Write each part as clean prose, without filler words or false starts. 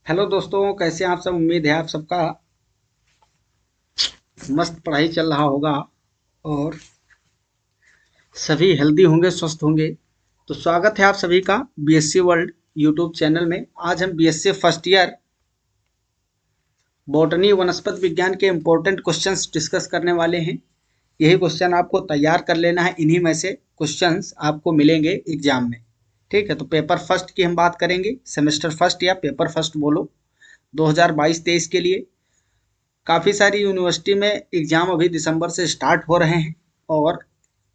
Hello दोस्तों, कैसे हैं आप सब। उम्मीद है आप सबका मस्त पढ़ाई चल रहा होगा और सभी हेल्दी होंगे, स्वस्थ होंगे। तो स्वागत है आप सभी का बीएससी वर्ल्ड यूट्यूब चैनल में। आज हम बीएससी फर्स्ट ईयर बॉटनी वनस्पति विज्ञान के इम्पोर्टेंट क्वेश्चंस डिस्कस करने वाले हैं। यही क्वेश्चन आपको तैयार कर लेना है, इन्हीं में से क्वेश्चंस आपको मिलेंगे एग्जाम में। ठीक है, तो पेपर फर्स्ट की हम बात करेंगे, सेमेस्टर फर्स्ट या पेपर फर्स्ट बोलो, 2022-23 के लिए। काफ़ी सारी यूनिवर्सिटी में एग्ज़ाम अभी दिसंबर से स्टार्ट हो रहे हैं और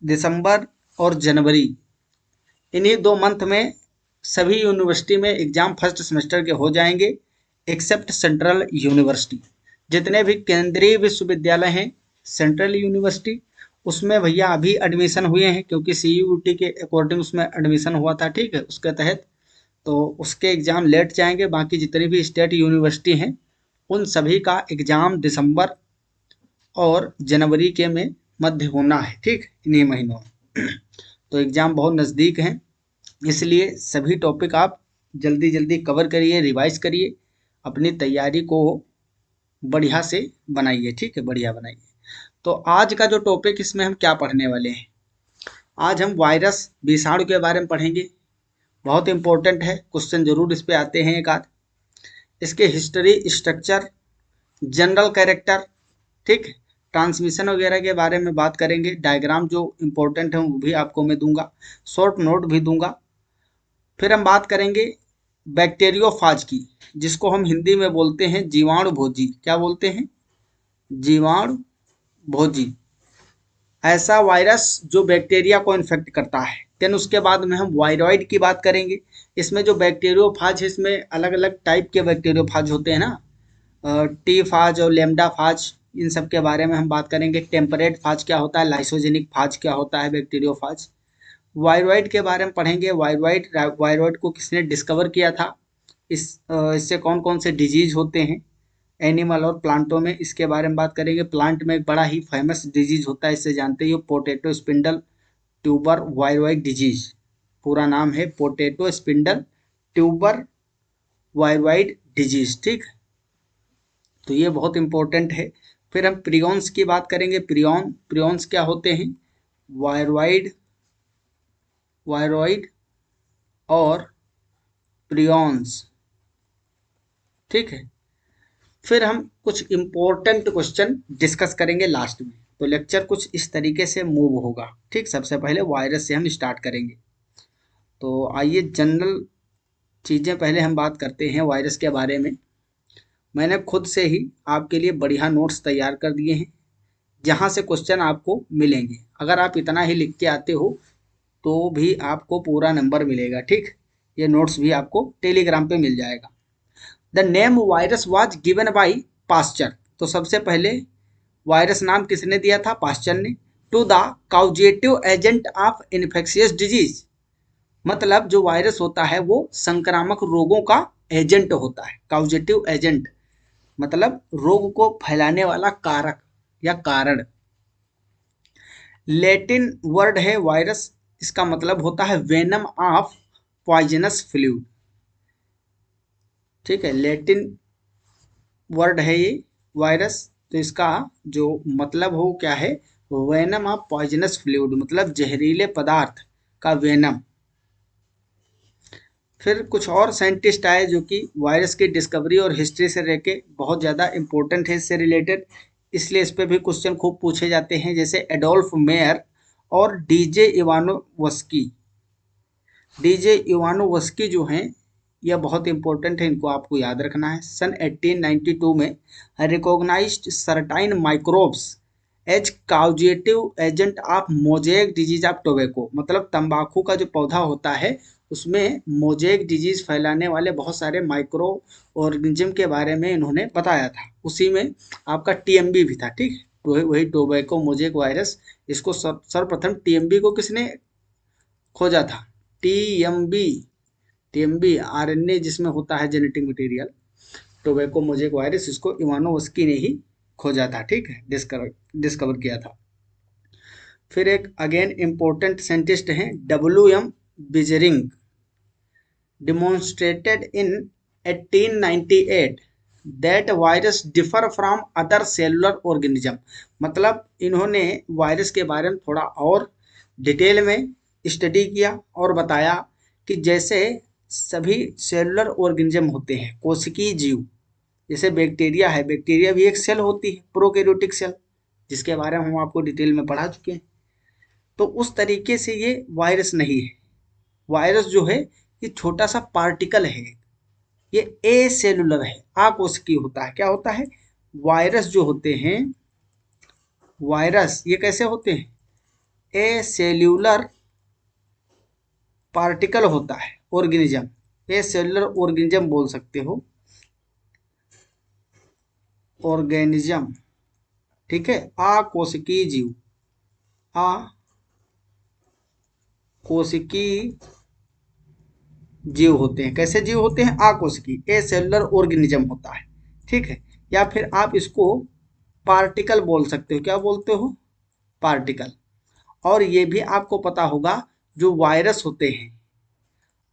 दिसंबर और जनवरी, इन्हीं 2 मंथ में सभी यूनिवर्सिटी में एग्ज़ाम फर्स्ट सेमेस्टर के हो जाएंगे, एक्सेप्ट सेंट्रल यूनिवर्सिटी। जितने भी केंद्रीय विश्वविद्यालय हैं सेंट्रल यूनिवर्सिटी, उसमें भैया अभी एडमिशन हुए हैं, क्योंकि सीयूईटी के अकॉर्डिंग उसमें एडमिशन हुआ था। ठीक है, उसके तहत तो उसके एग्ज़ाम लेट जाएंगे। बाकी जितनी भी स्टेट यूनिवर्सिटी हैं उन सभी का एग्ज़ाम दिसंबर और जनवरी के में मध्य होना है। ठीक, इन्हीं महीनों में तो एग्ज़ाम बहुत नज़दीक हैं, इसलिए सभी टॉपिक आप जल्दी जल्दी कवर करिए, रिवाइज करिए, अपनी तैयारी को बढ़िया से बनाइए। ठीक है, बढ़िया बनाइए। तो आज का जो टॉपिक, इसमें हम क्या पढ़ने वाले हैं। आज हम वायरस विषाणु के बारे में पढ़ेंगे। बहुत इंपॉर्टेंट है, क्वेश्चन जरूर इस पे आते हैं एक आध। इसके हिस्ट्री, स्ट्रक्चर, जनरल कैरेक्टर, ठीक, ट्रांसमिशन वगैरह के बारे में बात करेंगे। डायग्राम जो इम्पोर्टेंट है वो भी आपको मैं दूंगा, शॉर्ट नोट भी दूंगा। फिर हम बात करेंगे बैक्टीरियोफाज की, जिसको हम हिंदी में बोलते हैं जीवाणु भोजी। क्या बोलते हैं? जीवाणु भोजी। ऐसा वायरस जो बैक्टीरिया को इन्फेक्ट करता है। देन उसके बाद में हम वायरॉइड की बात करेंगे। इसमें जो बैक्टीरियोफाज है, इसमें अलग अलग टाइप के बैक्टीरियोफाज होते हैं ना, टी फाज और लेमडा फाज, इन सब के बारे में हम बात करेंगे। टेम्परेट फाज क्या होता है, लाइसोजेनिक फाज क्या होता है, बैक्टीरियोफाज। वायरॉइड के बारे में पढ़ेंगे। वायरॉइड को किसने डिस्कवर किया था, इससे कौन कौन से डिजीज होते हैं एनिमल और प्लांटों में, इसके बारे में बात करेंगे। प्लांट में एक बड़ा ही फेमस डिजीज होता है, इससे जानते ही हो, potato spindle tuber viroid disease. पूरा नाम है potato spindle tuber viroid disease. ठीक, तो ये बहुत इंपॉर्टेंट है। फिर हम प्रियॉन्स की बात करेंगे। प्रियॉन्स क्या होते हैं? वायरॉइड, वायरॉइड और प्रियॉन्स। ठीक है, फिर हम कुछ इंपॉर्टेंट क्वेश्चन डिस्कस करेंगे लास्ट में। तो लेक्चर कुछ इस तरीके से मूव होगा। ठीक, सबसे पहले वायरस से हम स्टार्ट करेंगे। तो आइए जनरल चीज़ें पहले हम बात करते हैं वायरस के बारे में। मैंने खुद से ही आपके लिए बढ़िया नोट्स तैयार कर दिए हैं, जहाँ से क्वेश्चन आपको मिलेंगे। अगर आप इतना ही लिख के आते हो तो भी आपको पूरा नंबर मिलेगा। ठीक, ये नोट्स भी आपको टेलीग्राम पे मिल जाएगा। The name virus was given by Pasteur. तो सबसे पहले वायरस नाम किसने दिया था? पास्चर ने। To the causative agent of infectious disease, मतलब जो वायरस होता है वो संक्रामक रोगों का एजेंट होता है। काउजेटिव एजेंट मतलब रोग को फैलाने वाला कारक या कारण। लैटिन वर्ड है वायरस, इसका मतलब होता है वेनम ऑफ पॉइजनस फ्लूइड। ठीक है, लैटिन वर्ड है ये वायरस। तो इसका जो मतलब हो क्या है, वेनम ऑफ पॉइजनस फ्लूइड, मतलब जहरीले पदार्थ का वेनम। फिर कुछ और साइंटिस्ट आए जो कि वायरस की डिस्कवरी और हिस्ट्री से रह के बहुत ज़्यादा इंपॉर्टेंट है इससे रिलेटेड, इसलिए इस पे भी क्वेश्चन खूब पूछे जाते हैं, जैसे एडोल्फ मेयर और डीजे इवानोवस्की। डीजे इवानोवस्की जो हैं, यह बहुत इंपॉर्टेंट है, इनको आपको याद रखना है। सन 1892 में recognised certain microbes as causative agent of mosaic disease of tobacco, मतलब तंबाकू का जो पौधा होता है उसमें मोजेक डिजीज फैलाने वाले बहुत सारे माइक्रो ऑर्गेनिज्म के बारे में इन्होंने बताया था। उसी में आपका टीएमबी भी था। ठीक, तो वही टोबैको मोजेक वायरस, इसको सर्वप्रथम टीएमबी को किसने खोजा था? टीएमबी। टीएमबी आरएनए जिसमें होता है genetic material, tobacco mosaic virus, इसको इवानोवस्की ने ही खोजा था। ठीक है, डिस्कवर किया था। फिर एक अगेन इम्पोर्टेंट साइंटिस्ट हैं, W M Beijerinck, demonstrated in 1898 that virus differ from other cellular organism. मतलब इन्होंने वायरस के बारे में थोड़ा और डिटेल में स्टडी किया और बताया कि जैसे सभी सेलुलर ऑर्गेनिज्म होते हैं, कोशिकीय जीव, जैसे बैक्टीरिया है, बैक्टीरिया भी एक सेल होती है, प्रोकैरियोटिक सेल, जिसके बारे में हम आपको डिटेल में पढ़ा चुके हैं। तो उस तरीके से ये वायरस नहीं है। वायरस जो है ये छोटा सा पार्टिकल है, ये ए सेलुलर है, आकोशिकीय होता है। क्या होता है? वायरस जो होते हैं, वायरस ये कैसे होते हैं? ए सेल्यूलर पार्टिकल होता है, ऑर्गेनिज्म, ए सेलुलर ऑर्गेनिज्म बोल सकते हो, ऑर्गेनिज्म, ठीक है। अकोशिकीय जीव, अकोशिकीय जीव होते हैं। कैसे जीव होते हैं? अकोशिकीय, ए सेलुलर ऑर्गेनिज्म होता है, ठीक है। या फिर आप इसको पार्टिकल बोल सकते हो। क्या बोलते हो? पार्टिकल। और ये भी आपको पता होगा, जो वायरस होते हैं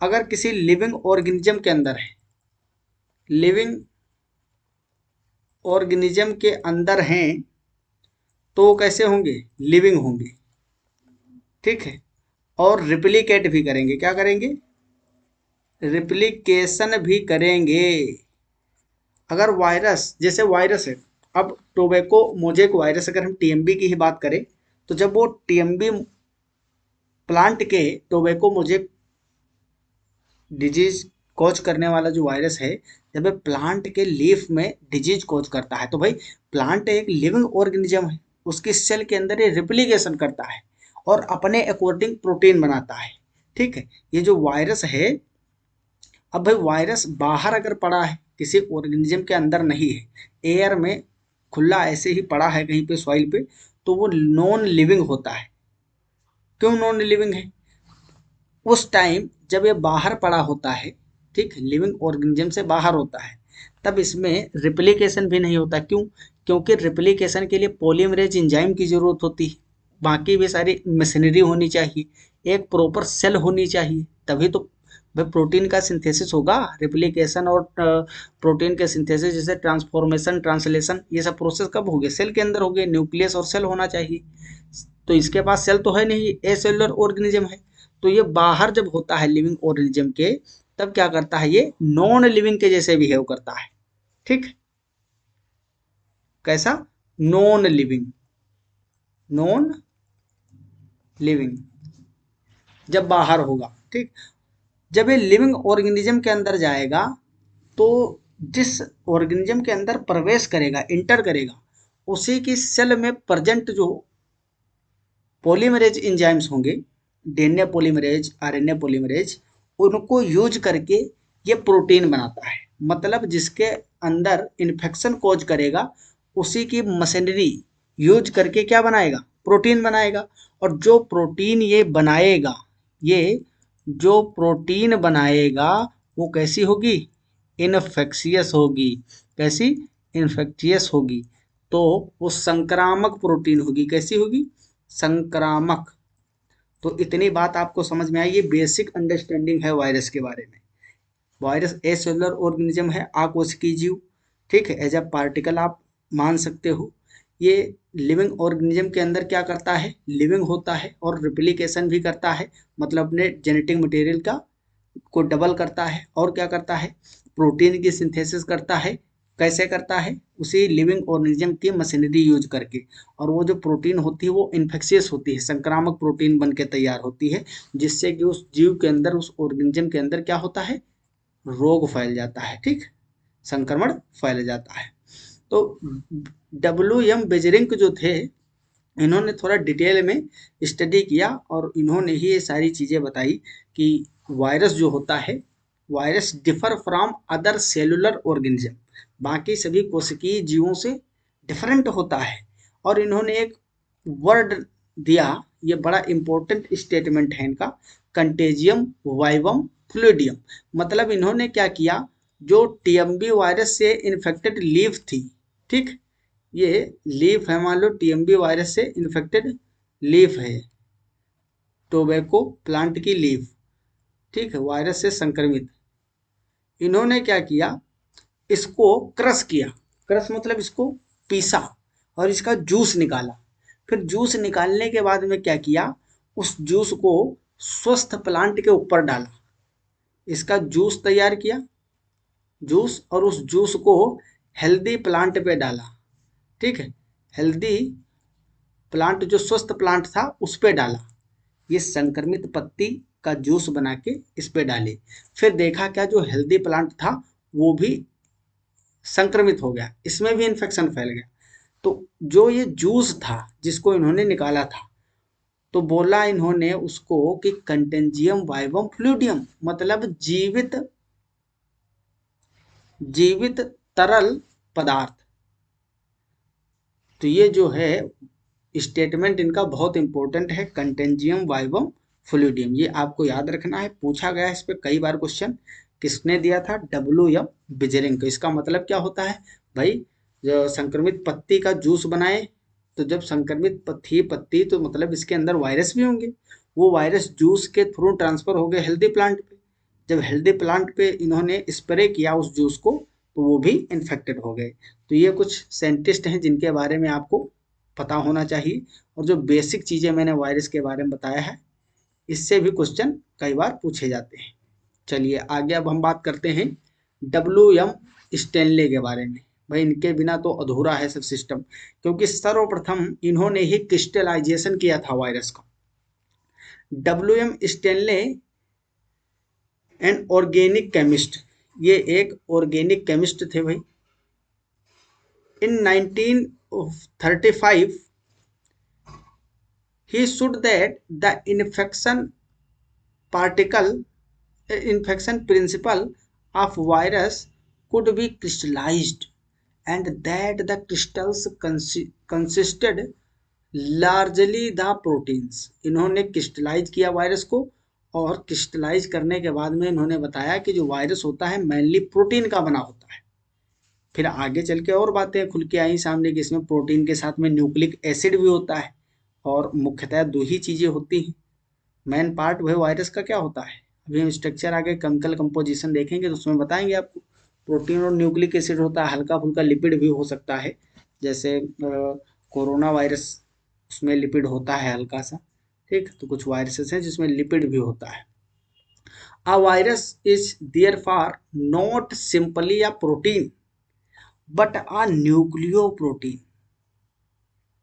अगर किसी लिविंग ऑर्गेनिज्म के अंदर है, लिविंग ऑर्गेनिज्म के अंदर हैं, तो कैसे होंगे? लिविंग होंगे, ठीक है। और रिप्लिकेट भी करेंगे। क्या करेंगे? रिप्लिकेशन भी करेंगे। अगर वायरस, जैसे वायरस है, अब टोबैको मोजेक वायरस, अगर हम टीएमबी की ही बात करें, तो जब वो टीएमबी प्लांट के टोबैको मोजेक डिजीज कॉज करने वाला जो वायरस है, जब ये प्लांट के लीफ में डिजीज कॉज करता है, तो भाई प्लांट एक लिविंग ऑर्गेनिज्म है, उसकी सेल के अंदर ये रिप्लिकेशन करता है और अपने अकॉर्डिंग प्रोटीन बनाता है, ठीक है। ये जो वायरस है, अब भाई वायरस बाहर अगर पड़ा है, किसी ऑर्गेनिज्म के अंदर नहीं है, एयर में खुला ऐसे ही पड़ा है कहीं पे सॉइल पे, तो वो नॉन लिविंग होता है। क्यों नॉन लिविंग है? उस टाइम जब ये बाहर पड़ा होता है, ठीक, लिविंग ऑर्गेनिज्म से बाहर होता है, तब इसमें रिप्लिकेशन भी नहीं होता। क्यों? क्योंकि रिप्लिकेशन के लिए पॉलीमरेज एंजाइम की जरूरत होती है, बाकी भी सारी मशीनरी होनी चाहिए, एक प्रॉपर सेल होनी चाहिए, तभी तो भाई प्रोटीन का सिंथेसिस होगा। रिप्लिकेशन और प्रोटीन के सिंथेसिस, जैसे ट्रांसफॉर्मेशन, ट्रांसलेशन, ये सब प्रोसेस कब होंगे? सेल के अंदर होंगे। न्यूक्लियस और सेल होना चाहिए, तो इसके पास सेल तो है नहीं, ए सेलुलर ऑर्गेनिज्म है। तो ये बाहर जब होता है लिविंग ऑर्गेनिज्म के, तब क्या करता है? ये नॉन लिविंग के जैसे बिहेव करता है, ठीक। कैसा? नॉन लिविंग, नॉन लिविंग जब बाहर होगा, ठीक। जब ये लिविंग ऑर्गेनिज्म के अंदर जाएगा, तो जिस ऑर्गेनिज्म के अंदर प्रवेश करेगा, इंटर करेगा, उसी की सेल में प्रेजेंट जो पॉलीमरेज एंजाइम्स होंगे, डीएनए पॉलीमरेज, आरएनए पॉलीमरेज, उनको यूज करके ये प्रोटीन बनाता है। मतलब जिसके अंदर इन्फेक्शन कॉज करेगा, उसी की मशीनरी यूज करके क्या बनाएगा? प्रोटीन बनाएगा। और जो प्रोटीन ये बनाएगा, ये जो प्रोटीन बनाएगा, वो कैसी होगी? इनफेक्शियस होगी। कैसी? इन्फेक्शियस होगी। तो वो संक्रामक प्रोटीन होगी। कैसी होगी? संक्रामक। तो इतनी बात आपको समझ में आई, ये बेसिक अंडरस्टैंडिंग है वायरस के बारे में। वायरस ए सेलुलर ऑर्गेनिज्म है, आकोशिकीय जीव, ठीक है, एज अ पार्टिकल आप मान सकते हो। ये लिविंग ऑर्गेनिज्म के अंदर क्या करता है? लिविंग होता है और रिप्लिकेशन भी करता है, मतलब अपने जेनेटिक मटेरियल का को डबल करता है। और क्या करता है? प्रोटीन की सिंथेसिस करता है। कैसे करता है? उसी लिविंग ऑर्गेनिज्म की मशीनरी यूज करके। और वो जो प्रोटीन होती है, वो इन्फेक्शियस होती है, संक्रामक प्रोटीन बन के तैयार होती है, जिससे कि उस जीव के अंदर, उस ऑर्गेनिज्म के अंदर क्या होता है? रोग फैल जाता है, ठीक, संक्रमण फैल जाता है। तो डब्ल्यू एम बेजरिंग जो थे, इन्होंने थोड़ा डिटेल में स्टडी किया और इन्होंने ही ये सारी चीज़ें बताई कि वायरस जो होता है, virus differ from other cellular organism, बाकी सभी कोशिकीय जीवों से डिफरेंट होता है। और इन्होंने एक वर्ड दिया, ये बड़ा इंपॉर्टेंट स्टेटमेंट है इनका, कंटेजियम वाइवम फ्लूइडियम। मतलब इन्होंने क्या किया, जो टीएमबी वायरस से इन्फेक्टेड लीफ थी, ठीक, ये लीफ है, मान लो टीएमबी वायरस से इन्फेक्टेड लीफ है, टोबैको प्लांट की लीफ, ठीक है, वायरस से संक्रमित, इन्होंने क्या किया, इसको क्रश किया, क्रश मतलब इसको पीसा और इसका जूस निकाला। फिर जूस निकालने के बाद में क्या किया, उस जूस को स्वस्थ प्लांट के ऊपर डाला, इसका जूस तैयार किया, जूस, और उस जूस को हेल्दी प्लांट पे डाला। ठीक है, हेल्दी प्लांट जो स्वस्थ प्लांट था उस पे डाला, ये संक्रमित पत्ती का जूस बना के इस पे डाले। फिर देखा क्या, जो हेल्दी प्लांट था वो भी संक्रमित हो गया, इसमें भी इन्फेक्शन फैल गया। तो जो ये जूस था जिसको इन्होंने निकाला था, तो बोला इन्होंने उसको कि कंटेंजियम वाइवम फ्लूइडियम, मतलब जीवित जीवित तरल पदार्थ। तो ये जो है स्टेटमेंट इनका बहुत इंपॉर्टेंट है, कंटेंजियम वाइवम फ्लूइडियम, ये आपको याद रखना है, पूछा गया है इस पे कई बार क्वेश्चन। किसने दिया था, WM बिजरिंग को। इसका मतलब क्या होता है भाई, जो संक्रमित पत्ती का जूस बनाए, तो जब संक्रमित थी पत्ती तो मतलब इसके अंदर वायरस भी होंगे, वो वायरस जूस के थ्रू ट्रांसफर हो गए हेल्दी प्लांट पे। जब हेल्दी प्लांट पे इन्होंने स्प्रे किया उस जूस को, तो वो भी इन्फेक्टेड हो गए। तो ये कुछ साइंटिस्ट हैं जिनके बारे में आपको पता होना चाहिए, और जो बेसिक चीज़ें मैंने वायरस के बारे में बताया है, इससे भी क्वेश्चन कई बार पूछे जाते हैं। चलिए आगे अब हम बात करते हैं WM स्टेनले के बारे में। भाई इनके बिना तो अधूरा है सब सिस्टम, क्योंकि सर्वप्रथम इन्होंने ही क्रिस्टलाइजेशन किया था वायरस का। WM Stanley and organic chemist, ये एक ऑर्गेनिक केमिस्ट थे भाई। इन 1935 he showed that the infection principle of virus could be crystallized, and that the crystals consisted largely the proteins। इन्होंने क्रिस्टलाइज किया वायरस को, और क्रिस्टलाइज करने के बाद में इन्होंने बताया कि जो वायरस होता है मेनली प्रोटीन का बना होता है। फिर आगे चल के और बातें खुल के आई सामने कि इसमें प्रोटीन के साथ में न्यूक्लिक एसिड भी होता है, और मुख्यतः दो ही चीज़ें होती हैं। मेन पार्ट वह वायरस का क्या होता है, अभी हम स्ट्रक्चर आगे केमिकल कंपोजिशन देखेंगे तो उसमें बताएंगे आपको। प्रोटीन और न्यूक्लिक एसिड होता है, हल्का फुल्का लिपिड भी हो सकता है, जैसे कोरोना वायरस, उसमें लिपिड होता है हल्का सा। ठीक, तो कुछ वायरसेस हैं जिसमें लिपिड भी होता है। A virus is there for not simply a protein but a nucleoprotein,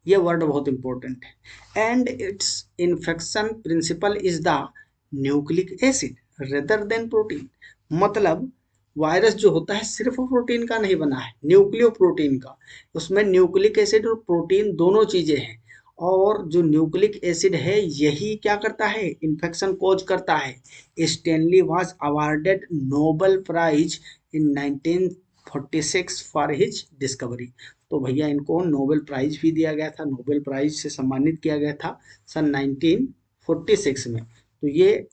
ये वर्ड बहुत इंपॉर्टेंट है। And its infection principle is the nucleic acid rather than protein, मतलब वायरस जो होता है सिर्फ प्रोटीन का नहीं बना है, न्यूक्लियो प्रोटीन का। उसमें न्यूक्लिक एसिड और प्रोटीन दोनों चीजें हैं, और जो न्यूक्लिक एसिड है यही क्या करता है, इन्फेक्शन कॉज करता है। Stanley was awarded Nobel prize in 1946 for his discovery. तो भैया इनको नोबेल प्राइज भी दिया गया था, नोबेल प्राइज से सम्मानित किया गया था सन 1946 में। तो ये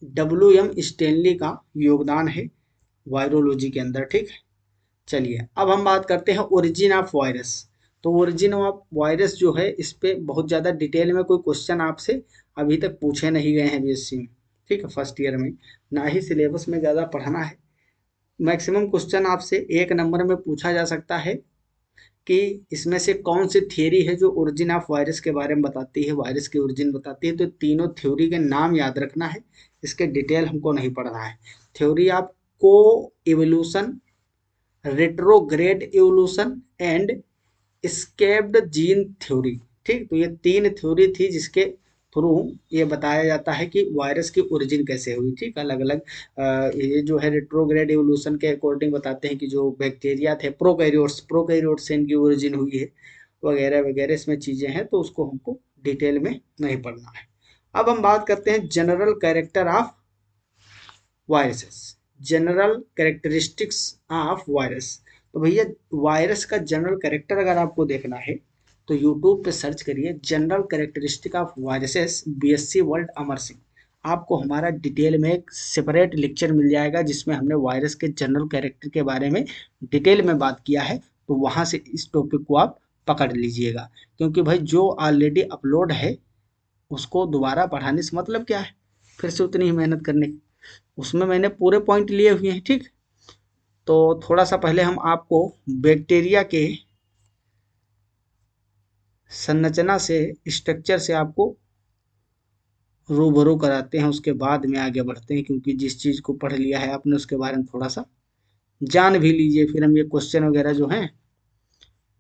WM स्टेनली का योगदान है वायरोलॉजी के अंदर। ठीक है, चलिए अब हम बात करते हैं ओरिजिन ऑफ वायरस। तो ओरिजिन ऑफ वायरस जो है, इस पे बहुत ज़्यादा डिटेल में कोई क्वेश्चन आपसे अभी तक पूछे नहीं गए हैं BSc में। ठीक है, फर्स्ट ईयर में ना ही सिलेबस में ज़्यादा पढ़ना है। मैक्सिमम क्वेश्चन आपसे 1 नंबर में पूछा जा सकता है कि इसमें से कौन सी थियोरी है जो ओरिजिन ऑफ वायरस के बारे में बताती है, वायरस की ओरिजिन बताती है। तो तीनों थ्योरी के नाम याद रखना है, इसके डिटेल हमको नहीं पढ़ना है। थ्योरी ऑफ को evolution, retrograde evolution and escaped gene theory. ठीक, तो ये 3 थ्योरी थी जिसके थ्रू ये बताया जाता है कि वायरस की ओरिजिन कैसे हुई। ठीक, अलग अलग ये जो है रेट्रोग्रेड इवोल्यूशन के अकॉर्डिंग बताते हैं कि जो बैक्टीरिया थे प्रोकैरियोट्स से इनकी ओरिजिन हुई है, वगैरह वगैरह इसमें चीज़ें हैं, तो उसको हमको डिटेल में नहीं पढ़ना है। अब हम बात करते हैं general character of viruses, general characteristics of virus. तो भैया वायरस का जनरल कैरेक्टर अगर आपको देखना है तो यूट्यूब पे सर्च करिए general characteristic of viruses BSc world Amar Singh. आपको हमारा डिटेल में एक सेपरेट लेक्चर मिल जाएगा जिसमें हमने वायरस के जनरल कैरेक्टर के बारे में डिटेल में बात किया है। तो वहाँ से इस टॉपिक को आप पकड़ लीजिएगा, क्योंकि भाई जो ऑलरेडी अपलोड है उसको दोबारा पढ़ाने से मतलब क्या है, फिर से उतनी ही मेहनत करने की। उसमें मैंने पूरे पॉइंट लिए हुए हैं। ठीक, तो थोड़ा सा पहले हम आपको बैक्टीरिया के संरचना से, स्ट्रक्चर से आपको रूबरू कराते हैं, उसके बाद में आगे बढ़ते हैं, क्योंकि जिस चीज़ को पढ़ लिया है आपने उसके बारे में थोड़ा सा जान भी लीजिए, फिर हम ये क्वेश्चन वगैरह जो हैं,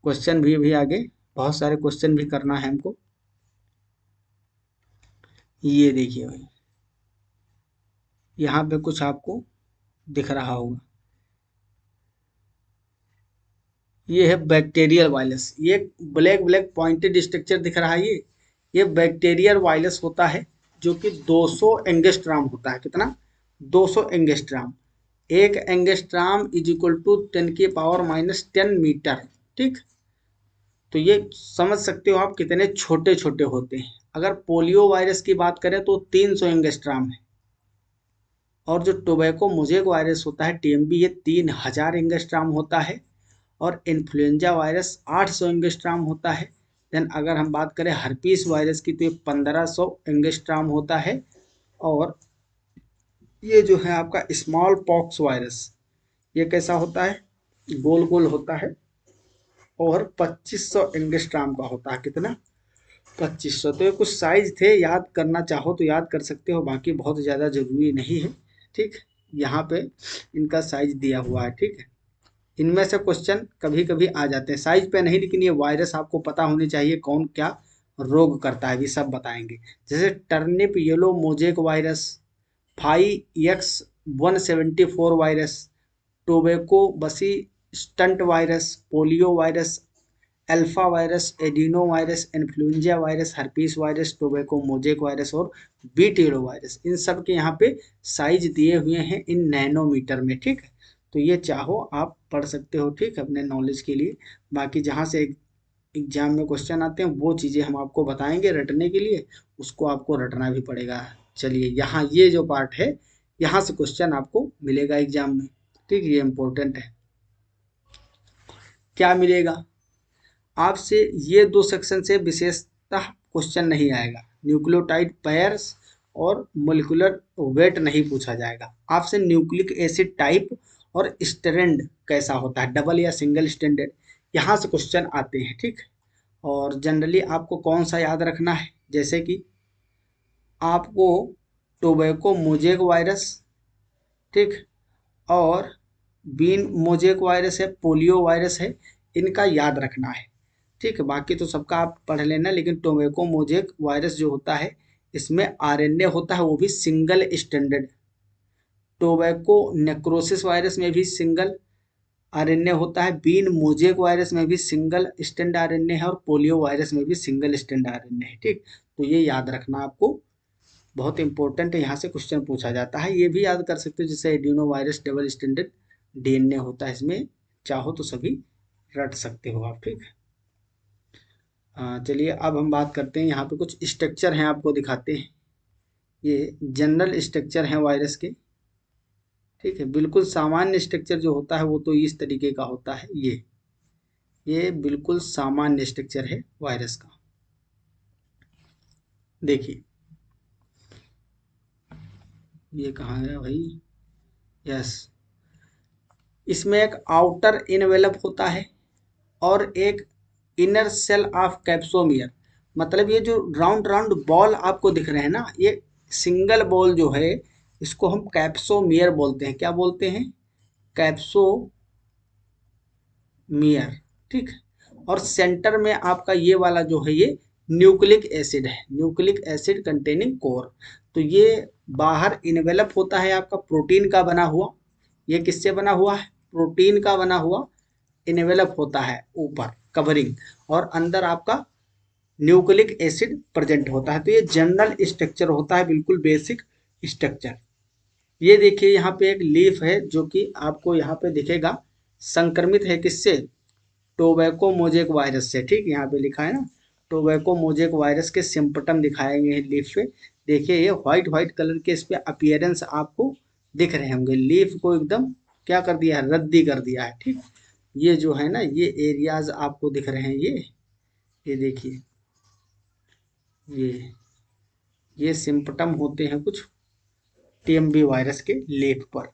क्वेश्चन भी आगे बहुत सारे क्वेश्चन भी करना है हमको। ये देखिए भाई, यहाँ पे कुछ आपको दिख रहा होगा, ये है बैक्टीरियल वायरस। ये ब्लैक ब्लैक पॉइंटेड स्ट्रक्चर दिख रहा है, ये बैक्टीरियल वायरस होता है, जो कि 200 एंगस्ट्राम होता है। कितना? 200 एंगस्ट्राम। एक angstrom is equal to 10⁻⁻10 metre. ठीक, तो ये समझ सकते हो आप कितने छोटे छोटे होते हैं। अगर पोलियो वायरस की बात करें तो 300 एंगस्ट्राम है, और जो टोबैको मोजेक वायरस होता है टीएमबी, ये 3000 एंगस्ट्राम होता है, और इन्फ्लुएंजा वायरस 800 एंगस्ट्राम होता है। देन अगर हम बात करें हर्पीस वायरस की तो ये 1500 एंगस्ट्राम होता है, और ये जो है आपका स्मॉल पॉक्स वायरस, ये कैसा होता है? गोल गोल होता है, और 2500 एंगस्ट्राम का होता है। कितना? 2500। तो ये कुछ साइज थे, याद करना चाहो तो याद कर सकते हो, बाकी बहुत ज़्यादा जरूरी नहीं है। ठीक, यहाँ पे इनका साइज दिया हुआ है। ठीक है, इनमें से क्वेश्चन कभी कभी आ जाते हैं, साइज पे नहीं, लेकिन ये वायरस आपको पता होनी चाहिए कौन क्या रोग करता है, भी सब बताएंगे। जैसे turnip yellow mosaic virus, 5X174 virus, tobacco bushy stunt virus, polio virus, alpha virus, adeno virus, influenza virus, herpes virus, tobacco mosaic virus और बीटीलो वायरस। इन सब के यहाँ पे साइज दिए हुए हैं इन नैनोमीटर में। ठीक है, तो ये चाहो आप पढ़ सकते हो, ठीक है, अपने नॉलेज के लिए। बाकी जहाँ से एग्जाम में क्वेश्चन आते हैं वो चीज़ें हम आपको बताएंगे रटने के लिए, उसको आपको रटना भी पड़ेगा। चलिए, यहाँ ये जो पार्ट है, यहाँ से क्वेश्चन आपको मिलेगा एग्जाम में। ठीक, ये इंपॉर्टेंट है। क्या मिलेगा आपसे? ये दो सेक्शन से विशेषतः क्वेश्चन नहीं आएगा। न्यूक्लियोटाइड पेयर्स और मोलिकुलर वेट नहीं पूछा जाएगा आपसे। न्यूक्लिक एसिड टाइप और स्ट्रैंड कैसा होता है, डबल या सिंगल स्ट्रैंडेड, यहाँ से क्वेश्चन आते हैं। ठीक, और जनरली आपको कौन सा याद रखना है, जैसे कि आपको टोबैको मोजेक वायरस, ठीक, और बीन मोजेक वायरस है, पोलियो वायरस है, इनका याद रखना है। ठीक है, बाकी तो सबका आप पढ़ लेना, लेकिन टोबैको मोजेक वायरस जो होता है, इसमें आरएनए होता है, वो भी single standard. Tobacco necrosis virus में भी सिंगल आरएनए होता है, बीन मोजेक वायरस में भी सिंगल स्टैंड आरएनए है, और पोलियो वायरस में भी सिंगल स्टैंड आरएनए है। ठीक, तो ये याद रखना आपको, बहुत इंपॉर्टेंट है, यहाँ से क्वेश्चन पूछा जाता है। ये भी याद कर सकते हो, जैसे adeno virus double standard DNA होता है, इसमें चाहो तो सभी रट सकते हो आप। ठीक, चलिए अब हम बात करते हैं, यहाँ पे कुछ स्ट्रक्चर हैं आपको दिखाते हैं। ये जनरल स्ट्रक्चर हैं वायरस के। ठीक है, बिल्कुल सामान्य स्ट्रक्चर जो होता है वो तो इस तरीके का होता है। ये बिल्कुल सामान्य स्ट्रक्चर है वायरस का। देखिए, ये कहाँ है भाई? यस, इसमें एक आउटर इनवेलप होता है, और एक इनर सेल ऑफ कैप्सोमियर। मतलब ये जो राउंड राउंड बॉल आपको दिख रहे हैं ना, ये सिंगल बॉल जो है, इसको हम कैप्सोमियर बोलते हैं। क्या बोलते हैं? कैप्सोमियर। ठीक, और सेंटर में आपका ये वाला जो है, ये न्यूक्लिक एसिड है, न्यूक्लिक एसिड कंटेनिंग कोर। तो ये बाहर इनवेलप होता है आपका प्रोटीन का बना हुआ। ये किससे बना हुआ है? प्रोटीन का बना हुआ इनवेलप होता है, ऊपर कवरिंग, और अंदर आपका न्यूक्लिक एसिड प्रेजेंट होता है। तो ये जनरल स्ट्रक्चर होता है, बिल्कुल बेसिक स्ट्रक्चर। ये देखिए, यहाँ पे एक लीफ है जो कि आपको यहाँ पे दिखेगा, संक्रमित है किससे? टोबैको मोजेक वायरस से। ठीक, यहाँ पे लिखा है ना, टोबैको मोजेक वायरस के सिम्पटम दिखाए गए हैं लीफ पे। देखिए, ये व्हाइट व्हाइट कलर के इस पे अपीयरेंस आपको दिख रहे होंगे। लीफ को एकदम क्या कर दिया है? रद्दी कर दिया है। ठीक, ये जो है ना, ये एरियाज आपको दिख रहे हैं, ये देखिए, ये ये सिम्पटम होते हैं कुछ टीएमबी वायरस के लीफ पर।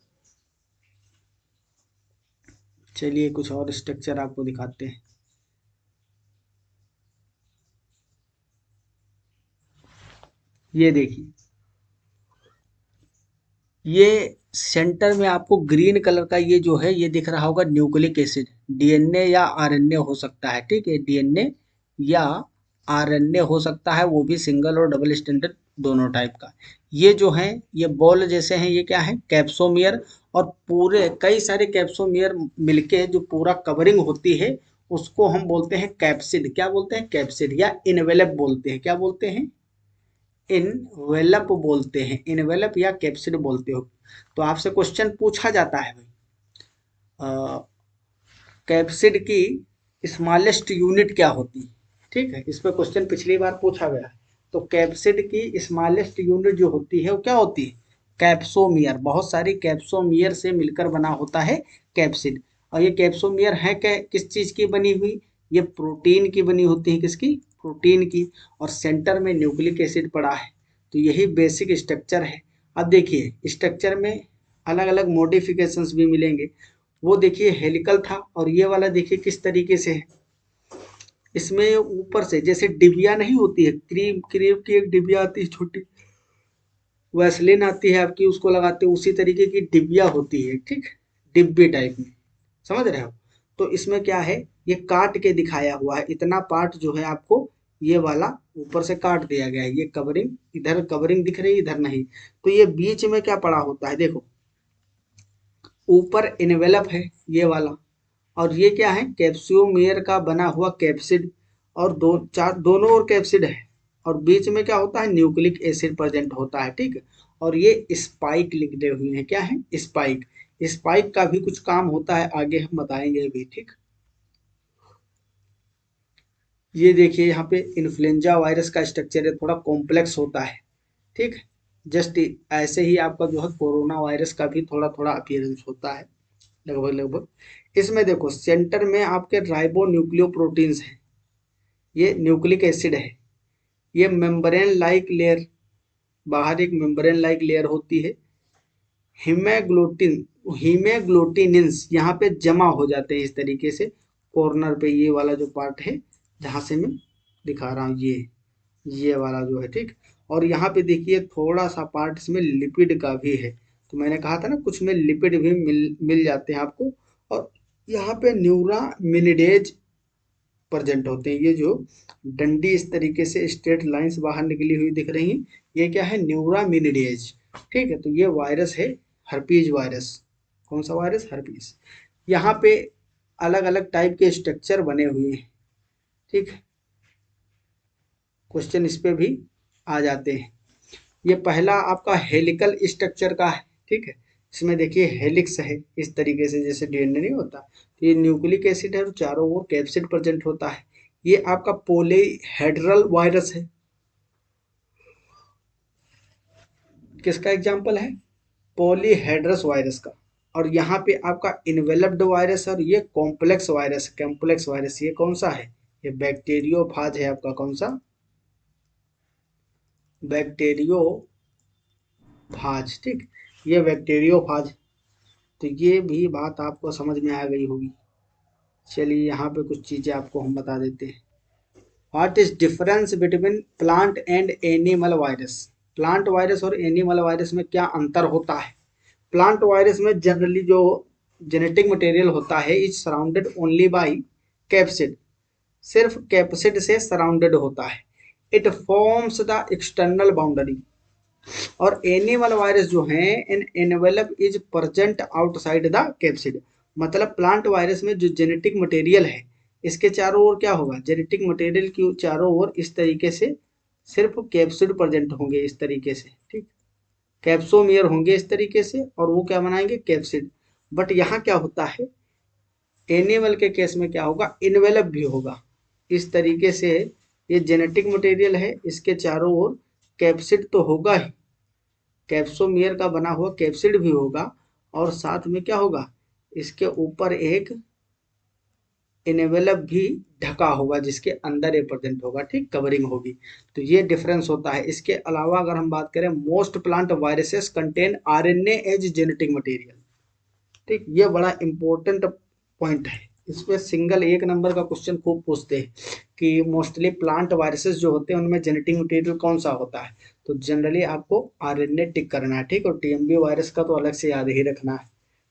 चलिए कुछ और स्ट्रक्चर आपको दिखाते हैं। ये देखिए, ये सेंटर में आपको ग्रीन कलर का ये जो है ये दिख रहा होगा न्यूक्लिक एसिड। डीएनए या आरएनए हो सकता है, ठीक है, डीएनए या आरएनए हो सकता है, वो भी सिंगल और डबल स्टैंडर्ड दोनों टाइप का। ये जो है ये बॉल जैसे हैं, ये क्या है, कैप्सोमियर। और पूरे कई सारे कैप्सोमियर मिलके जो पूरा कवरिंग होती है उसको हम बोलते हैं कैप्सिड। क्या बोलते हैं, कैप्सिड, या इनवेलप बोलते हैं। क्या बोलते हैं, इनवेलप बोलते हैं, इनवेलप या कैप्सिड बोलते हो। तो आपसे क्वेश्चन पूछा जाता है भाई, कैप्सिड की स्मॉलेस्ट यूनिट क्या होती है, ठीक है, इस पर क्वेश्चन पिछली बार पूछा गया है। तो कैप्सिड की स्मॉलेस्ट यूनिट जो होती है वो क्या होती है, कैप्सोमियर। बहुत सारी कैप्सोमियर से मिलकर बना होता है कैप्सिड। और ये कैप्सोमियर है क्या, किस चीज की बनी हुई, ये प्रोटीन की बनी होती है, किसकी, प्रोटीन की। और सेंटर में न्यूक्लिक एसिड पड़ा है। तो यही बेसिक स्ट्रक्चर है। अब देखिए स्ट्रक्चर में अलग अलग मॉडिफिकेशंस भी मिलेंगे। वो देखिए हेलिकल था, और ये वाला देखिए किस तरीके से है। इसमें ऊपर से जैसे डिबिया नहीं होती है, क्रीम क्रीम की एक डिबिया आती है छोटी, वैसलीन आती है आपकी, उसको लगाते हैं, उसी तरीके की डिबिया होती है, ठीक, डिब्बी टाइप में, समझ रहे हो। तो इसमें क्या है, ये काट के दिखाया हुआ है, इतना पार्ट जो है आपको ये वाला ऊपर से काट दिया गया है। ये कवरिंग, इधर कवरिंग दिख रही है, इधर नहीं। तो ये बीच में क्या पड़ा होता है, देखो ऊपर इनवेलप है ये वाला, और ये क्या है, कैप्सियोमेयर का बना हुआ कैप्सिड। और दो चार दोनों ओर कैप्सिड है, और बीच में क्या होता है, न्यूक्लिक एसिड प्रेजेंट होता है, ठीक है। और ये स्पाइक लिखे हुए हैं, क्या है, स्पाइक। स्पाइक का भी कुछ काम होता है, आगे हम बताएंगे अभी, ठीक। ये देखिए यहाँ पे इन्फ्लुएंजा वायरस का स्ट्रक्चर है, थोड़ा कॉम्प्लेक्स होता है, ठीक। जस्ट ऐसे ही आपका जो है कोरोना वायरस का भी थोड़ा थोड़ा अपीयरेंस होता है, लगभग लगभग। इसमें देखो सेंटर में आपके राइबो न्यूक्लियो प्रोटीन्स हैं, ये न्यूक्लिक एसिड है। ये मेम्ब्रेन लाइक लेयर, बाहर एक मेम्ब्रेन लाइक लेयर होती है। हीमोग्लोटिन, हीमोग्लोटिनिन्स यहाँ पे जमा हो जाते हैं इस तरीके से, कॉर्नर पे ये वाला जो पार्ट है जहाँ से मैं दिखा रहा हूँ, ये वाला जो है, ठीक। और यहाँ पे देखिए थोड़ा सा पार्ट इसमें लिपिड का भी है। तो मैंने कहा था ना कुछ में लिपिड भी मिल जाते हैं आपको। और यहाँ पे न्यूरामिनिडेज प्रेजेंट होते हैं। ये जो डंडी इस तरीके से स्ट्रेट लाइंस बाहर निकली हुई दिख रही हैं, ये क्या है, न्यूरामिनिडेज, ठीक है। तो ये वायरस है हर्पीज वायरस। कौन सा वायरस, हर्पीज। यहाँ पे अलग अलग टाइप के स्ट्रक्चर बने हुए हैं, ठीक। क्वेश्चन इस पे भी आ जाते हैं। ये पहला आपका हेलिकल स्ट्रक्चर का है, ठीक है। इसमें देखिए हेलिक्स है इस तरीके से, जैसे डीएनए नहीं होता। तो ये न्यूक्लिक एसिड है और चारों ओर कैप्सिड प्रेजेंट होता है। ये आपका पॉलीहेड्रल वायरस है। किसका एग्जाम्पल है, पॉलीहेड्रस वायरस का। और यहाँ पे आपका इन्वेलप्ड वायरस है, और ये कॉम्प्लेक्स वायरस, कॉम्प्लेक्स वायरस ये कौन सा है, ये बैक्टीरियोफाज है आपका, कौन सा, बैक्टीरियोफाज, ठीक। ये बैक्टीरियोफाज। तो ये भी बात आपको समझ में आ गई होगी। चलिए यहाँ पे कुछ चीज़ें आपको हम बता देते हैं। What is difference between plant and animal virus. Plant virus और एनिमल वायरस में क्या अंतर होता है। प्लांट वायरस में जनरली जो जेनेटिक मटेरियल होता है is surrounded only by capsid, सिर्फ कैप्सिड से सराउंडेड होता है। It forms the external boundary. और एनिमल वायरस जो है an envelope is present outside the capsid. मतलब प्लांट वायरस में जो जेनेटिक मटेरियल है इसके चारों ओर क्या होगा, जेनेटिक मटेरियल की चारों ओर इस तरीके से सिर्फ कैप्सिड प्रेजेंट होंगे, इस तरीके से, ठीक। कैप्सोमियर होंगे इस तरीके से, और वो क्या बनाएंगे, कैप्सिड। बट यहाँ क्या होता है, एनिमल के केस में क्या होगा, इन्वेलप भी होगा इस तरीके से। ये जेनेटिक मटेरियल है, इसके चारों ओर कैप्सिड तो होगा ही, कैप्सोमियर का बना हुआ कैप्सिड भी होगा, और साथ में क्या होगा, इसके ऊपर एक इनेवेलप भी ढका होगा जिसके अंदर ये प्रेजेंट होगा, ठीक, कवरिंग होगी। तो ये डिफरेंस होता है। इसके अलावा अगर हम बात करें, most plant viruses contain RNA as genetic material, ठीक। ये बड़ा इंपॉर्टेंट पॉइंट है। इसमें सिंगल एक नंबर का क्वेश्चन खूब पूछते हैं कि मोस्टली प्लांट वायरसेस जो होते हैं उनमें जेनेटिक मटेरियल कौन सा होता है, तो जनरली आपको आरएनए टिक करना है, ठीक। और टीएमबी वायरस का तो अलग से याद ही रखना है,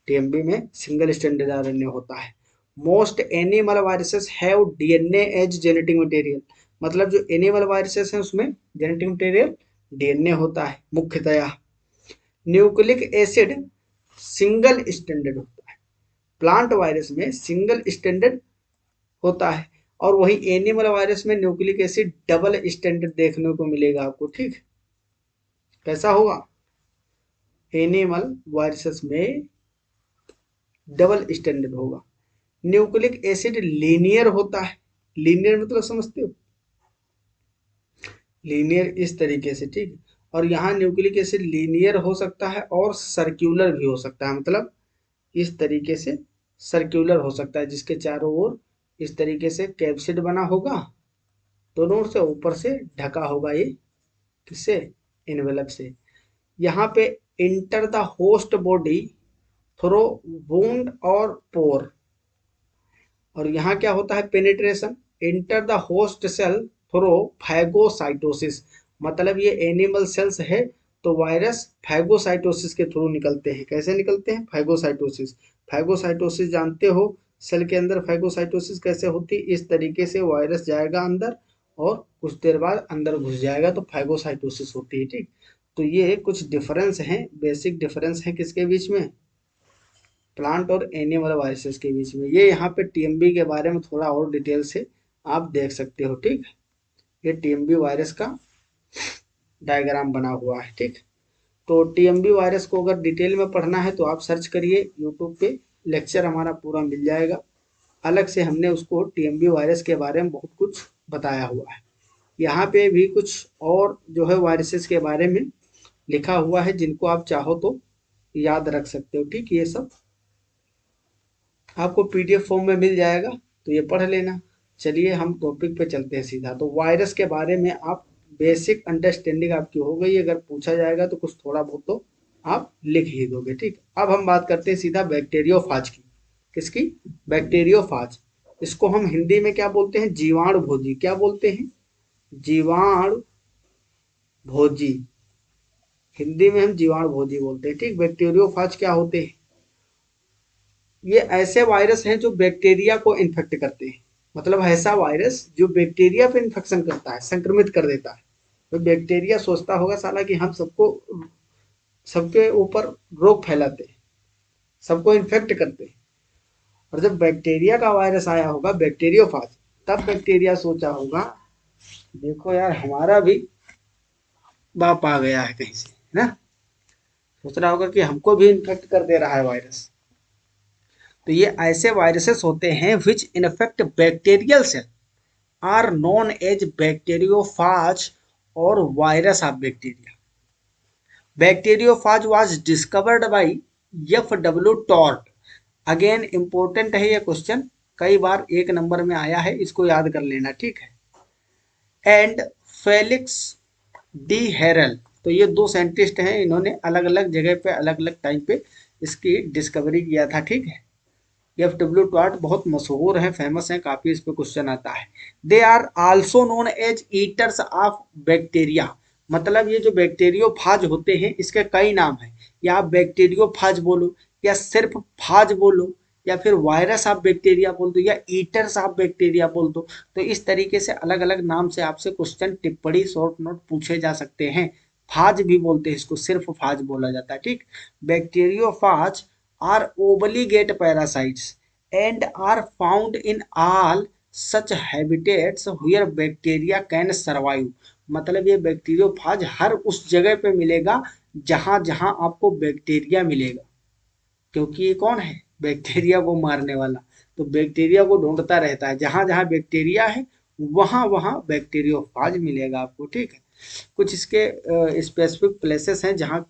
टीएमबी में सिंगल स्टैंडर्ड आरएनए होता है। Most animal viruses have DNA as genetic material, मतलब जो एनिमल वायरसेस हैं उसमें जेनेटिक मटेरियल डीएनए होता है मुख्यतया। न्यूक्लिक एसिड सिंगल स्टैंडर्ड होता है, प्लांट वायरस में सिंगल स्टैंडर्ड होता है, और वही एनिमल वायरस में न्यूक्लिक एसिड डबल स्टैंडर्ड देखने को मिलेगा आपको, ठीक। कैसा होगा, एनिमल वायरसेस में डबल स्टैंडर्ड होगा। न्यूक्लिक एसिड लीनियर होता है, लीनियर मतलब समझते हो, लीनियर इस तरीके से, ठीक। और यहाँ न्यूक्लिक एसिड लीनियर हो सकता है और सर्क्यूलर भी हो सकता है, मतलब इस तरीके से सर्क्यूलर हो सकता है, जिसके चारों ओर इस तरीके से कैप्सिड बना होगा, दोनों ओर से, ऊपर से ढका होगा ये किससे, इनवेलप से। यहाँ पे enter the host body through wound और पोर, और यहाँ क्या होता है, penetration enter the host cell through phagocytosis, मतलब ये एनिमल सेल्स है तो वायरस फैगोसाइटोसिस के थ्रू निकलते हैं। कैसे निकलते हैं, फैगोसाइटोसिस, फैगोसाइटोसिस जानते हो, सेल के अंदर फैगोसाइटोसिस कैसे होती है, इस तरीके से वायरस जाएगा अंदर और कुछ देर बाद अंदर घुस जाएगा तो फैगोसाइटोसिस होती है, ठीक। तो ये कुछ डिफरेंस हैं, बेसिक डिफरेंस है किसके बीच में, प्लांट और एनिमल वायरसेस के बीच में। ये यहाँ पे टीएमबी के बारे में थोड़ा और डिटेल से आप देख सकते हो, ठीक। ये टीएमबी वायरस का डायग्राम बना हुआ है, ठीक। तो टीएमबी वायरस को अगर डिटेल में पढ़ना है तो आप सर्च करिए यूट्यूब पे, लेक्चर हमारा पूरा मिल जाएगा। अलग से हमने उसको टीएमबी वायरस के बारे में बहुत कुछ बताया हुआ है। यहाँ पे भी कुछ और जो है वायरसेस के बारे में लिखा हुआ है, जिनको आप चाहो तो याद रख सकते हो, ठीक। ये सब आपको पीडीएफ फॉर्म में मिल जाएगा, तो ये पढ़ लेना। चलिए हम टॉपिक पे चलते हैं सीधा। तो वायरस के बारे में आप बेसिक अंडरस्टैंडिंग आपकी हो गई, अगर पूछा जाएगा तो कुछ थोड़ा बहुत तो आप लिख ही दोगे, ठीक। अब हम बात करते हैं सीधा बैक्टीरियोफाज की। किसकी, बैक्टीरियोफाज। इसको हम हिंदी में क्या बोलते हैं, जीवाणु भोजी। क्या बोलते हैं, जीवाणु भोजी, हिंदी में हम जीवाणु भोजी बोलते हैं, ठीक। बैक्टीरियोफाज क्या होते हैं, ये ऐसे वायरस हैं जो बैक्टीरिया को इन्फेक्ट करते हैं, मतलब ऐसा वायरस जो बैक्टीरिया पे इन्फेक्शन करता है, संक्रमित कर देता है। तो बैक्टीरिया सोचता होगा साला कि हम सबको, सबके ऊपर रोग फैलाते हैं, सबको इन्फेक्ट करते हैं, और जब बैक्टीरिया का वायरस आया होगा बैक्टीरियोफाज, तब बैक्टीरिया सोचा होगा देखो यार हमारा भी बाप आ गया है कहीं से, है ना। सोच रहा होगा कि हमको भी इन्फेक्ट कर दे रहा है वायरस। तो ये ऐसे वायरसेस होते हैं which infect bacterial cell are known as bacteriophage और virus of bacteria. Bacteriophage was discovered by F W. Twort. Again important है ये क्वेश्चन, कई बार एक नंबर में आया है, इसको याद कर लेना, ठीक है। एंड फेलिक्स डी हेरल, तो ये दो साइंटिस्ट हैं, इन्होंने अलग अलग जगह पे अलग अलग टाइम पे इसकी डिस्कवरी किया था, ठीक है। एफ.डब्ल्यू. टॉर्ट बहुत मशहूर है, फेमस है, काफी इस पे क्वेश्चन आता है। They are also known as eaters of bacteria, मतलब ये जो बैक्टीरियोफाज होते हैं इसके कई नाम हैं, या आप बैक्टीरियोफाज बोलो, या सिर्फ फाज बोलो, या फिर वायरस ऑफ बैक्टीरिया बोल दो, या ईटर्स ऑफ बैक्टीरिया बोल दो। तो इस तरीके से अलग अलग नाम से आपसे क्वेश्चन, टिप्पणी, शॉर्ट नोट पूछे जा सकते हैं। फाज भी बोलते हैं इसको, सिर्फ फाज बोला जाता है, ठीक। Bacteriophage are obligate parasites and are found in all such habitats where bacteria can survive, मतलब ये बैक्टीरियोफाज हर उस जगह पे मिलेगा जहां जहां आपको बैक्टीरिया मिलेगा, क्योंकि ये कौन है, बैक्टीरिया को मारने वाला। तो बैक्टीरिया को ढूंढता रहता है, जहां जहां बैक्टीरिया है वहां वहां बैक्टीरियोफाज मिलेगा आपको, ठीक है। कुछ इसके स्पेसिफिक प्लेसेस हैं जहां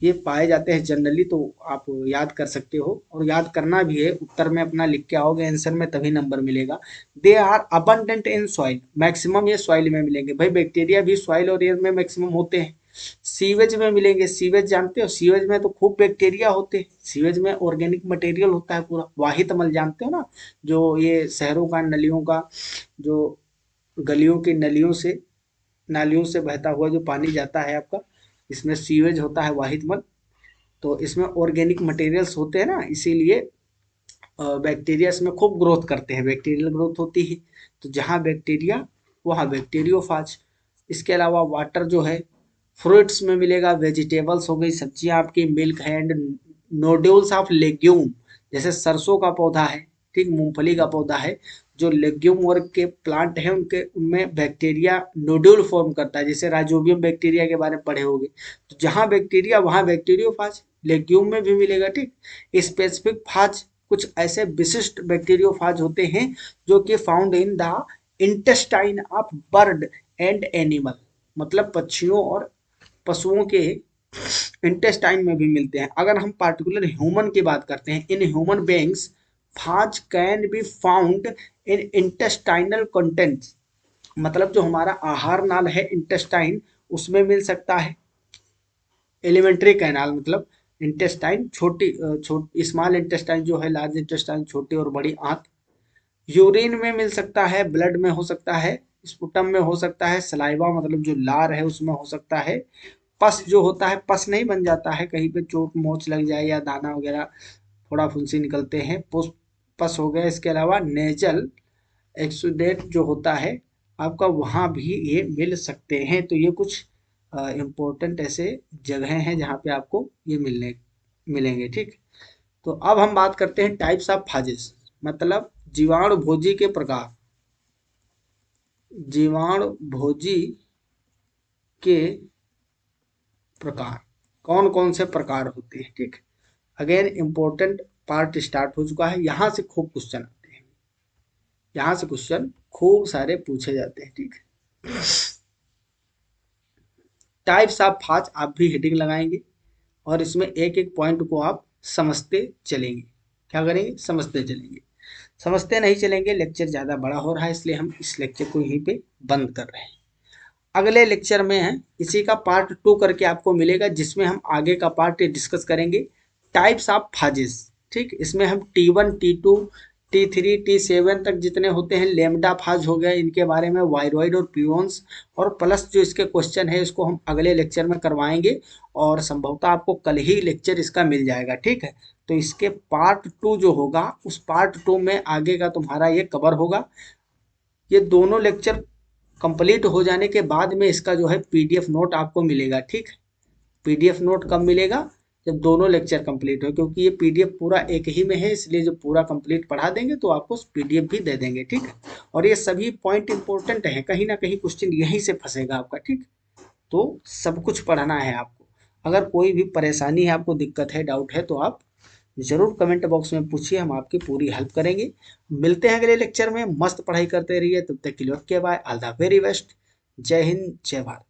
ये पाए जाते हैं जनरली, तो आप याद कर सकते हो, और याद करना भी है, उत्तर में अपना लिख के आओगे आंसर में तभी नंबर मिलेगा। They are abundant in soil, maximum ये सॉइल में मिलेंगे, भाई बैक्टीरिया भी सॉइल और एयर में मैक्सिमम होते हैं, सीवेज में मिलेंगे। सीवेज जानते हो, सीवेज में तो खूब बैक्टीरिया होते हैं। सीवेज में ऑर्गेनिक मटेरियल होता है पूरा। वाहित मल जानते हो ना, जो ये शहरों का, नलियों का, जो गलियों की नलियों से, नालियों से बहता हुआ जो पानी जाता है आपका, इसमें सीवेज होता है, वाहित मल। तो इसमें ऑर्गेनिक मटेरियल्स होते हैं ना, इसीलिए बैक्टीरिया इसमें खूब ग्रोथ करते हैं, बैक्टीरियल ग्रोथ होती है। तो जहाँ बैक्टीरिया वहाँ बैक्टीरियोफाज। इसके अलावा वाटर जो है फ्रूट्स में मिलेगा, वेजिटेबल्स हो गई, सब्जियां आपकी, मिल्क है, एंड नोड्यूल्स ऑफ लेग्यूम, जैसे सरसों का पौधा है, ठीक, मूंगफली का पौधा है, जो लेग्यूम वर्ग के प्लांट हैं उनके, उनमें बैक्टीरिया नोड्यूल फॉर्म करता है, जैसे राइजोबियम बैक्टीरिया के बारे में पढ़े होंगे। तो जहाँ बैक्टीरिया वहाँ बैक्टीरियोफाज। लेग्यूम में भी मिलेगा, ठीक। स्पेसिफिक फाज, कुछ ऐसे विशिष्ट बैक्टीरियोफाज होते हैं जो कि found in the intestine of bird and animal, मतलब पक्षियों और पशुओं के इंटेस्टाइन में भी मिलते हैं। अगर हम पार्टिकुलर ह्यूमन की बात करते हैं, in human beings phage can be found in intestinal contents, मतलब जो हमारा आहार नाल है इंटेस्टाइन, उसमें मिल सकता है। एलिमेंट्री कैनाल मतलब इंटेस्टाइन, स्मॉल इंटेस्टाइन जो है, लार्ज इंटेस्टाइन छोटी और बड़ी आंत। यूरिन में मिल सकता है, ब्लड में हो सकता है, स्पुटम में हो सकता है, सलाइवा मतलब जो लार है उसमें हो सकता है। पस जो होता है, पस नहीं बन जाता है, कहीं पे चोट मोच लग जाए या दाना वगैरह थोड़ा फुंसी निकलते हैं, पस हो गया। इसके अलावा नेजल एक्सुडेट जो होता है आपका, वहाँ भी ये मिल सकते हैं। तो ये कुछ इम्पोर्टेंट ऐसे जगह हैं जहाँ पे आपको ये मिलेंगे, ठीक। तो अब हम बात करते हैं टाइप्स ऑफ फाजेस, मतलब जीवाणु भोजी के प्रकार। जीवाणु भोजी के प्रकार कौन कौन से प्रकार होते हैं, ठीक। अगेन इंपॉर्टेंट पार्ट स्टार्ट हो चुका है। यहाँ से खूब क्वेश्चन आते हैं, यहाँ से क्वेश्चन खूब सारे पूछे जाते हैं, ठीक। टाइप्स ऑफ फाज आप भी हेडिंग लगाएंगे और इसमें एक एक पॉइंट को आप समझते चलेंगे। क्या करेंगे? समझते चलेंगे। समझते नहीं चलेंगे, लेक्चर ज़्यादा बड़ा हो रहा है, इसलिए हम इस लेक्चर को यहीं पे बंद कर रहे हैं। अगले लेक्चर में है इसी का पार्ट 2 करके आपको मिलेगा, जिसमें हम आगे का पार्ट डिस्कस करेंगे, टाइप्स ऑफ फाजेस, ठीक। इसमें हम T1 T2 T3 T7 तक जितने होते हैं, लेमडा फाज हो गया, इनके बारे में, वायरॉइड और पियोन्स, और प्लस जो इसके क्वेश्चन है इसको हम अगले लेक्चर में करवाएंगे, और संभवतः आपको कल ही लेक्चर इसका मिल जाएगा, ठीक है। तो इसके पार्ट 2 जो होगा, उस पार्ट 2 में आगे का तुम्हारा ये कवर होगा। ये दोनों लेक्चर कंप्लीट हो जाने के बाद में इसका जो है पीडीएफ नोट आपको मिलेगा, ठीक। पीडीएफ नोट कब मिलेगा? जब दोनों लेक्चर कंप्लीट हो, क्योंकि ये पीडीएफ पूरा एक ही में है, इसलिए जब पूरा कंप्लीट पढ़ा देंगे तो आपको पीडीएफ भी दे देंगे, ठीक है। और ये सभी पॉइंट इंपॉर्टेंट है, कहीं ना कहीं क्वेश्चन यहीं से फंसेगा आपका, ठीक। तो सब कुछ पढ़ना है आपको। अगर कोई भी परेशानी है, आपको दिक्कत है, डाउट है, तो आप जरूर कमेंट बॉक्स में पूछिए, हम आपकी पूरी हेल्प करेंगे। मिलते हैं अगले लेक्चर में, मस्त पढ़ाई करते रहिए, तब तक के लिए okay bye, all the very best. जय हिंद, जय भारत।